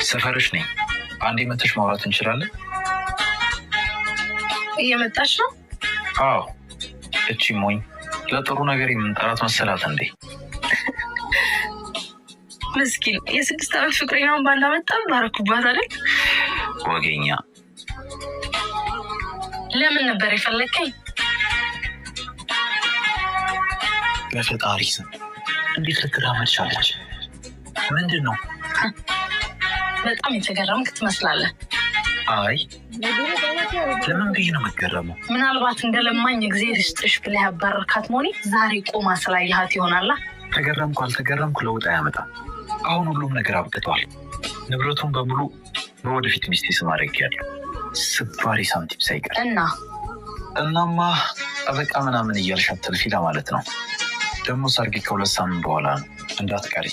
ሰፈርሽ ነኝ። አንዴ መተሽ ማውራት እንችላለን? እየመጣሽ ነው? አዎ። እቺ ሞኝ ለጥሩ ነገር የምንጠራት መሰላት እንዴ? ምስኪን የ6 ዓመት ፍቅረኛውን ባላመጣም ባረኩባት አይደል? ወገኛ። ለምን ነበር የፈለከኝ? በፈጣሪ ስም እንዴት ልትራመድ ቻለች? ምንድን ነው? በጣም የተገረምክ ትመስላለህ። አይ ለምን ብዬ ነው የምትገረመው? ምናልባት እንደለማኝ እግዜር ይስጥሽ ብለህ ያባረርካት ሞኒ ዛሬ ቆማ ስላየሃት ይሆናላ። ተገረምኩ አልተገረምኩ ለውጥ አያመጣም። አሁን ሁሉም ነገር አብቅቷል። ንብረቱን በሙሉ በወደፊት ሚስቴ ስም አድርጌያለሁ፣ ስባሪ ሳንቲም ሳይቀር። እናማ ጠበቃ ምናምን እያልሽ አትልፊ ለማለት ነው። ደግሞ ሰርጌ ከ2 ሳምንት በኋላ ነው፣ እንዳትቀሪ።